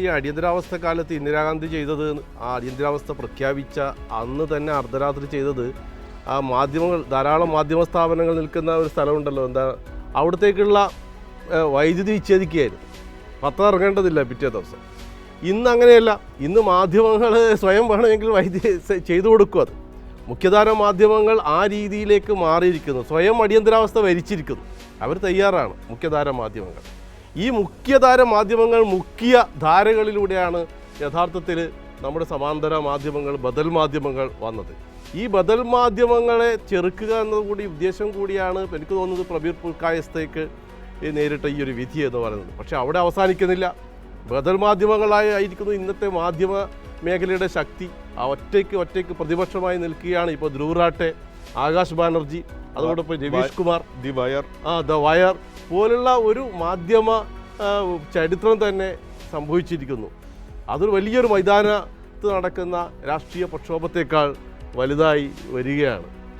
ഈ അടിയന്തരാവസ്ഥ കാലത്ത് ഇന്ദിരാഗാന്ധി ചെയ്തത്, ആ അടിയന്തരാവസ്ഥ പ്രഖ്യാപിച്ച അന്ന് തന്നെ അർദ്ധരാത്രി ചെയ്തത്, ആ മാധ്യമങ്ങൾ, ധാരാളം മാധ്യമ സ്ഥാപനങ്ങൾ നിൽക്കുന്ന ഒരു സ്ഥലമുണ്ടല്ലോ, എന്താ, അവിടത്തേക്കുള്ള വൈദ്യുതി വിച്ഛേദിക്കുകയായിരുന്നു. പത്രം ഇറങ്ങേണ്ടതില്ല പിറ്റേ ദിവസം. ഇന്ന് അങ്ങനെയല്ല. ഇന്ന് മാധ്യമങ്ങൾ സ്വയം വേണമെങ്കിൽ വൈദ്യുതി ചെയ്തു കൊടുക്കും. അത് മുഖ്യധാര മാധ്യമങ്ങൾ ആ രീതിയിലേക്ക് മാറിയിരിക്കുന്നു. സ്വയം അടിയന്തരാവസ്ഥ വരിച്ചിരിക്കുന്നു. അവർ തയ്യാറാണ്, മുഖ്യധാര മാധ്യമങ്ങൾ. ഈ മുഖ്യധാര മാധ്യമങ്ങൾ മുഖ്യ ധാരകളിലൂടെയാണ് യഥാർത്ഥത്തിൽ നമ്മുടെ സമാന്തര മാധ്യമങ്ങൾ, ബദൽ മാധ്യമങ്ങൾ വന്നത്. ഈ ബദൽ മാധ്യമങ്ങളെ ചെറുക്കുക എന്നതുകൂടി ഉദ്ദേശം കൂടിയാണ് എനിക്ക് തോന്നുന്നത് പ്രബീർ പുൽക്കായസ്ഥയ്ക്ക് നേരിട്ട ഈ ഒരു വിധി എന്ന് പറയുന്നത്. പക്ഷേ അവിടെ അവസാനിക്കുന്നില്ല. ബദൽ മാധ്യമങ്ങളായിരിക്കുന്നു ഇന്നത്തെ മാധ്യമ മേഖലയുടെ ശക്തി. ആ ഒറ്റയ്ക്ക് പ്രതിപക്ഷമായി നിൽക്കുകയാണ് ഇപ്പോൾ ധ്രുവറാട്ടെ, ആകാശ് ബാനർജി, അതോടൊപ്പം രവീഷ് കുമാർ, ദ വയർ പോലുള്ള ഒരു മാധ്യമ ചരിത്രം തന്നെ സംഭവിച്ചിരിക്കുന്നു. അതൊരു വലിയൊരു മൈതാനത്ത് നടക്കുന്ന രാഷ്ട്രീയ പ്രക്ഷോഭത്തേക്കാൾ വലുതായി വരികയാണ്.